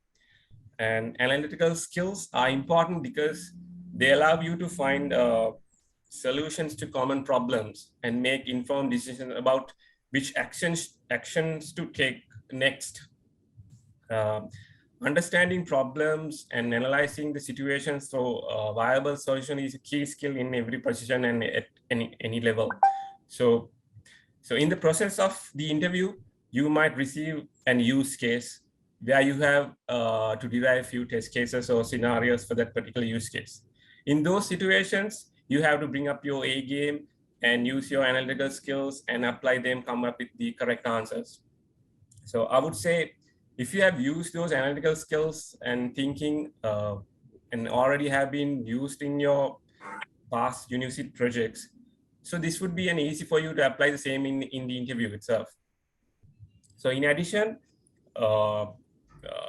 [SPEAKER 3] And analytical skills are important because they allow you to find solutions to common problems and make informed decisions about which actions to take next. Understanding problems and analyzing the situations through a viable solution is a key skill in every position and at any level. So in the process of the interview, you might receive an use case where you have to derive a few test cases or scenarios for that particular use case. In those situations, you have to bring up your A game and use your analytical skills and apply them, come up with the correct answers. So I would say, if you have used those analytical skills and thinking and already have been used in your past university projects, so this would be an easy for you to apply the same in the interview itself. So in addition,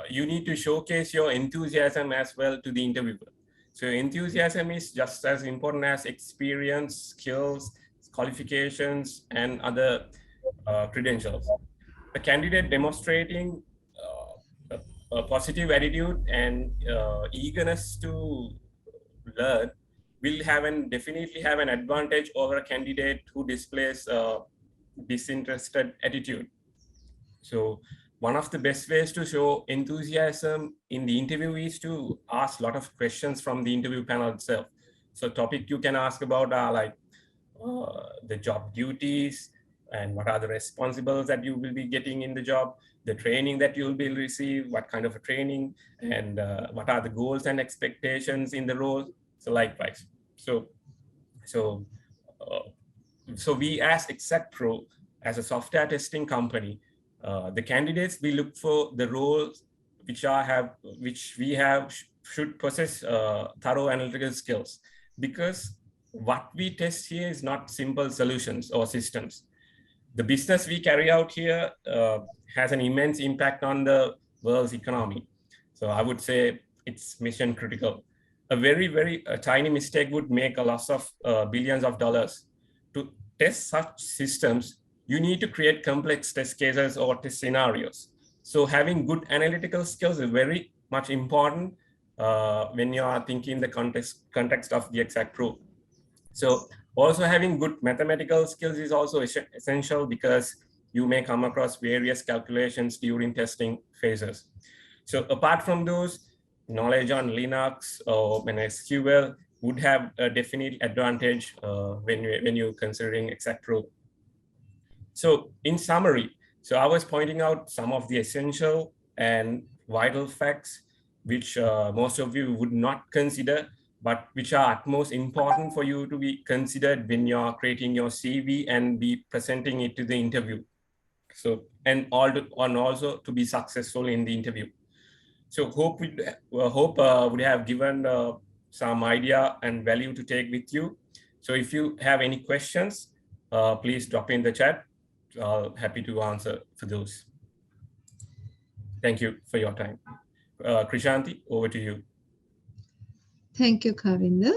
[SPEAKER 3] you need to showcase your enthusiasm as well to the interviewer. So enthusiasm is just as important as experience, skills, qualifications, and other credentials. A candidate demonstrating a positive attitude and eagerness to learn will definitely have an advantage over a candidate who displays a disinterested attitude. So one of the best ways to show enthusiasm in the interview is to ask a lot of questions from the interview panel itself. So topic you can ask about are like the job duties and what are the responsibilities that you will be getting in the job, the training that you'll be receive, what kind of a training, and what are the goals and expectations in the role. So likewise. So we as Exactpro, as a software testing company, the candidates we look for the roles which we have should possess thorough analytical skills, because what we test here is not simple solutions or systems. The business we carry out here has an immense impact on the world's economy. So I would say it's mission critical. A very tiny mistake would make a loss of billions of dollars. To test such systems, you need to create complex test cases or test scenarios. So having good analytical skills is very much important when you are thinking the context of the Exactpro. So also having good mathematical skills is also essential, because you may come across various calculations during testing phases. So apart from those, knowledge on Linux or SQL would have a definite advantage when you're considering Exactpro. So in summary, so I was pointing out some of the essential and vital facts which most of you would not consider, but which are utmost important for you to be considered when you're creating your CV and be presenting it to the interview. So, and also to be successful in the interview. So hope would have given some idea and value to take with you. So if you have any questions, please drop in the chat. Happy to answer for those. Thank you for your time. Krishanti, over to you.
[SPEAKER 1] Thank you, Kavinder.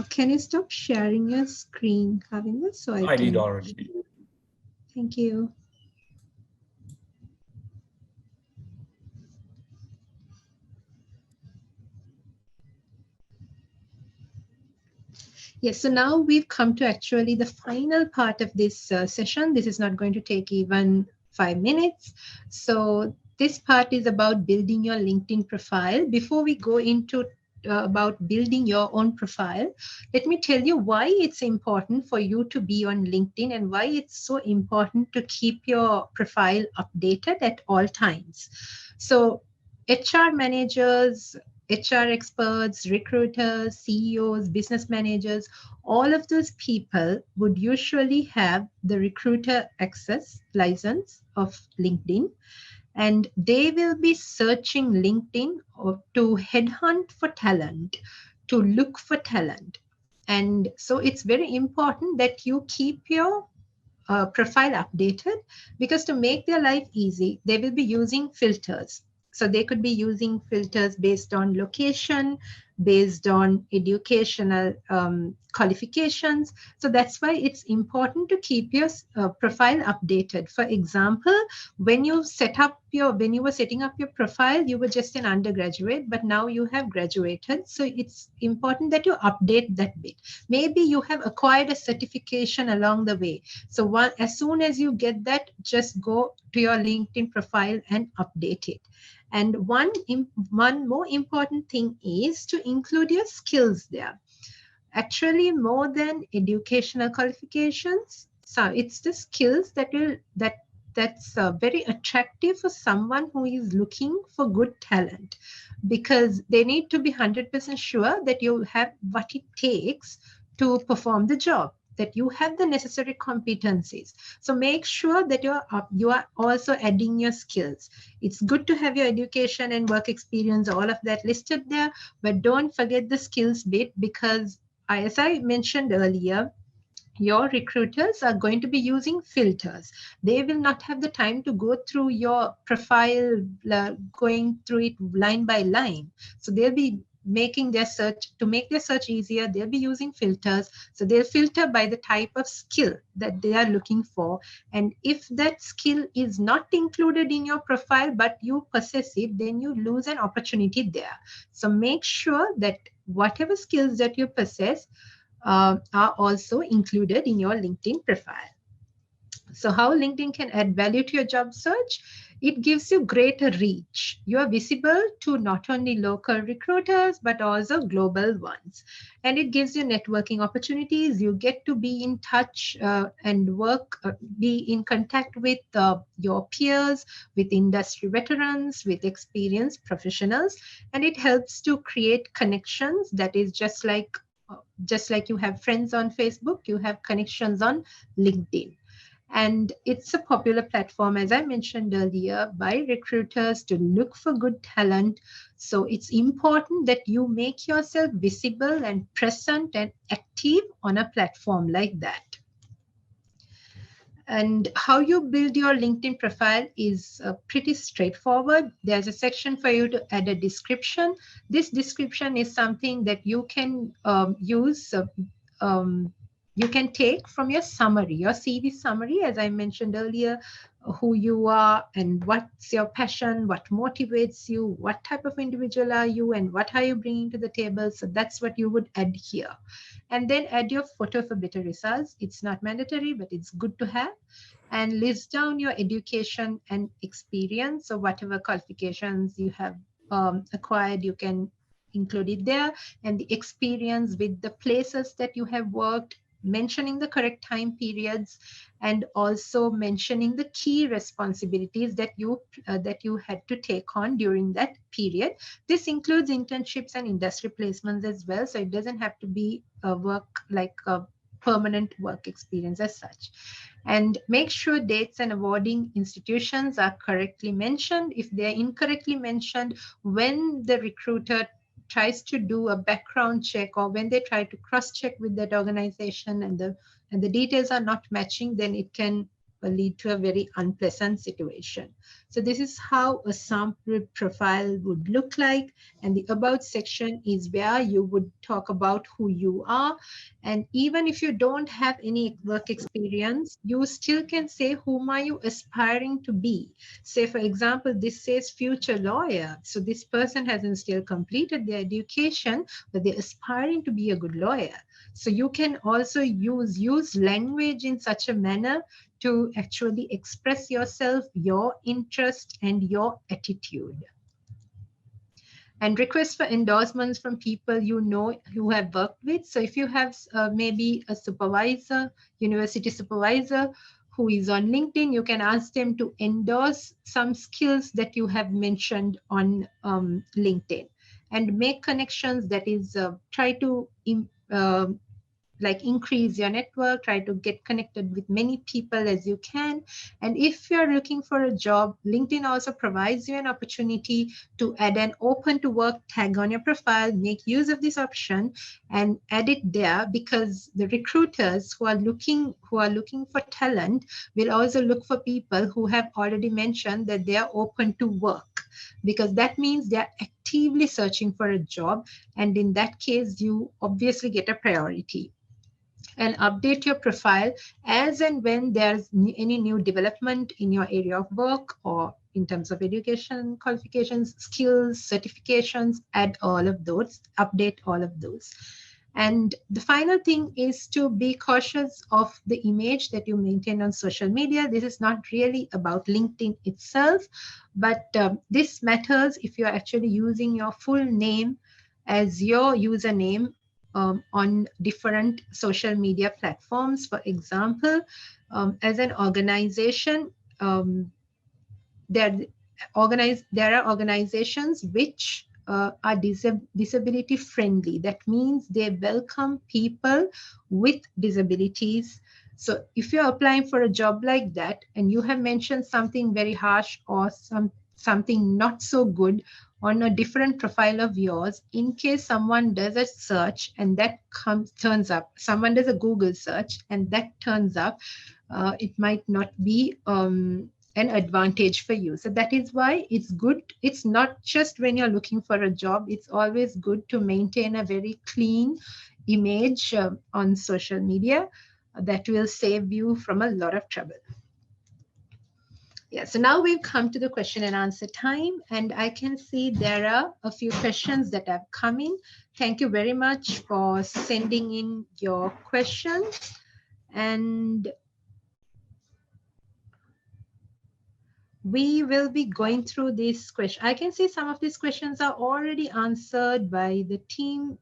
[SPEAKER 1] Can you stop sharing your screen, Kavinder? So I
[SPEAKER 3] did already.
[SPEAKER 1] Thank you. Yes, so now we've come to actually the final part of this session. This is not going to take even 5 minutes. So this part is about building your LinkedIn profile. Before we go into about building your own profile, let me tell you why it's important for you to be on LinkedIn and why it's so important to keep your profile updated at all times. So HR managers, HR experts, recruiters, CEOs, business managers, all of those people would usually have the recruiter access license of LinkedIn, and they will be searching LinkedIn to headhunt for talent, to look for talent. And so it's very important that you keep your profile updated, because to make their life easy, they will be using filters. So they could be using filters based on location, based on educational qualifications. So that's why it's important to keep your profile updated. For example, when you were setting up your profile, you were just an undergraduate, but now you have graduated. So it's important that you update that bit. Maybe you have acquired a certification along the way. So as soon as you get that, just go to your LinkedIn profile and update it. And one more important thing is to include your skills there. Actually, more than educational qualifications, so it's the skills that's very attractive for someone who is looking for good talent, because they need to be 100% sure that you have what it takes to perform the job, that you have the necessary competencies. So make sure that you are also adding your skills. It's good to have your education and work experience, all of that listed there, but don't forget the skills bit, because as I mentioned earlier, your recruiters are going to be using filters. They will not have the time to go through your profile, going through it line by line. So they'll be making their search, to make their search easier, they'll be using filters. So they'll filter by the type of skill that they are looking for. And if that skill is not included in your profile, but you possess it, then you lose an opportunity there. So make sure that whatever skills that you possess are also included in your LinkedIn profile. So how LinkedIn can add value to your job search? It gives you greater reach. You are visible to not only local recruiters, but also global ones. And it gives you networking opportunities. You get to be in touch and be in contact with your peers, with industry veterans, with experienced professionals. And it helps to create connections that is just like you have friends on Facebook, you have connections on LinkedIn. And it's a popular platform, as I mentioned earlier, by recruiters to look for good talent. So it's important that you make yourself visible and present and active on a platform like that. And how you build your LinkedIn profile is pretty straightforward. There's a section for you to add a description. This description is something that you can use. You can take from your summary, your CV summary, as I mentioned earlier, who you are and what's your passion, what motivates you, what type of individual are you, and what are you bringing to the table. So that's what you would add here. And then add your photo for better results. It's not mandatory, but it's good to have. And list down your education and experience. So whatever qualifications you have acquired, you can include it there. And the experience with the places that you have worked, mentioning the correct time periods, and also mentioning the key responsibilities that you had to take on during that period. This includes internships and industry placements as well, so it doesn't have to be a work like a permanent work experience as such. And make sure dates and awarding institutions are correctly mentioned. If they are incorrectly mentioned, when the recruiter tries to do a background check, or when they try to cross-check with that organization and the details are not matching, then it can lead to a very unpleasant situation. So this is how a sample profile would look like. And the about section is where you would talk about who you are. And even if you don't have any work experience, you still can say, whom are you aspiring to be? Say, for example, this says future lawyer. So this person hasn't still completed their education, but they're aspiring to be a good lawyer. So you can also use language in such a manner to actually express yourself, your interest, and your attitude. And request for endorsements from people you know who have worked with. So if you have maybe a supervisor, university supervisor, who is on LinkedIn, you can ask them to endorse some skills that you have mentioned on LinkedIn, and make connections. That is, try to increase your network, try to get connected with many people as you can. And if you're looking for a job, LinkedIn also provides you an opportunity to add an open to work tag on your profile. Make use of this option and add it there, because the recruiters who are looking for talent will also look for people who have already mentioned that they are open to work, because that means they are actively searching for a job. And in that case, you obviously get a priority. And update your profile as and when there's any new development in your area of work, or in terms of education, qualifications, skills, certifications. Add all of those, update all of those. And the final thing is to be cautious of the image that you maintain on social media. This is not really about LinkedIn itself, but this matters if you're actually using your full name as your username on different social media platforms. For example, as an organization, there are organizations which are disability friendly. That means they welcome people with disabilities. So if you're applying for a job like that and you have mentioned something very harsh or something not so good on a different profile of yours, in case someone does a search and that turns up, someone does a Google search and that turns up, it might not be an advantage for you. So that is why it's good. It's not just when you're looking for a job, it's always good to maintain a very clean image on social media. That will save you from a lot of trouble. Yeah, so now we've come to the question and answer time, and I can see there are a few questions that have come in. Thank you very much for sending in your questions. And we will be going through this question. I can see some of these questions are already answered by the team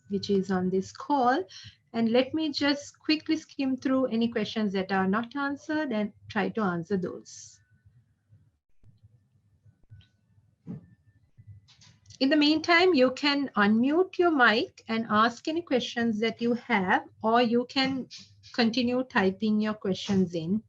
[SPEAKER 1] which is on this call. And let me just quickly skim through any questions that are not answered and try to answer those. In the meantime, you can unmute your mic and ask any questions that you have, or you can continue typing your questions in.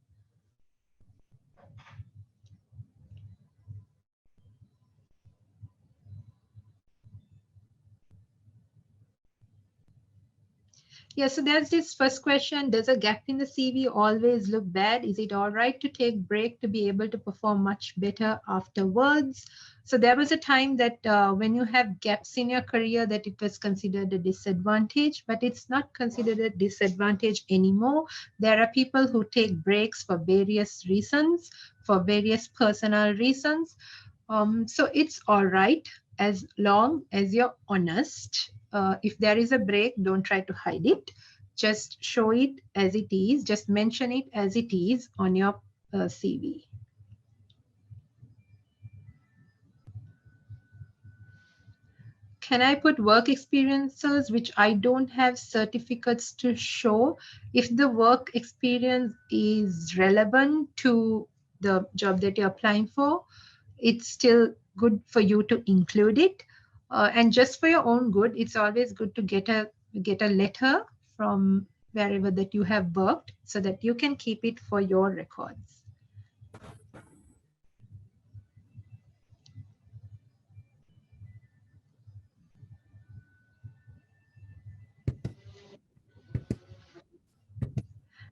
[SPEAKER 1] Yeah, so there's this first question. Does a gap in the CV always look bad? Is it all right to take break to be able to perform much better afterwards? So there was a time that when you have gaps in your career that it was considered a disadvantage, but it's not considered a disadvantage anymore. There are people who take breaks for various reasons, for various personal reasons. So it's all right as long as you're honest. If there is a break, don't try to hide it. Just show it as it is. Just mention it as it is on your CV. Can I put work experiences which I don't have certificates to show? If the work experience is relevant to the job that you're applying for, it's still good for you to include it. And just for your own good, it's always good to get a letter from wherever that you have worked so that you can keep it for your records.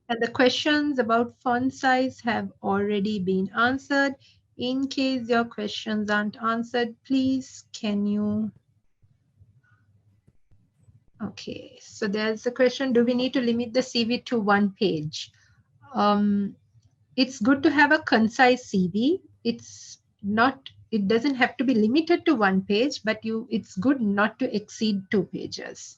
[SPEAKER 1] And the questions about font size have already been answered. In case your questions aren't answered, please can you... Okay, so there's a question, do we need to limit the CV to 1 page? It's good to have a concise CV. It doesn't have to be limited to 1 page, but it's good not to exceed 2 pages.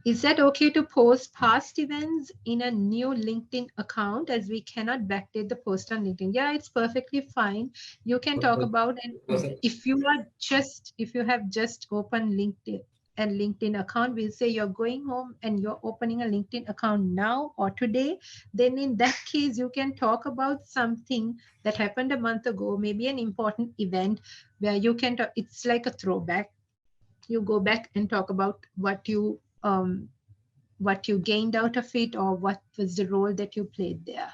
[SPEAKER 1] Is that okay to post past events in a new LinkedIn account, as we cannot backdate the post on LinkedIn? Yeah, it's perfectly fine. You can talk about, and if you have just opened LinkedIn account, we'll say you're going home and you're opening a LinkedIn account now or today, then in that case, you can talk about something that happened a month ago, maybe an important event where you can talk. It's like a throwback. You go back and talk about what you gained out of it, or what was the role that you played there.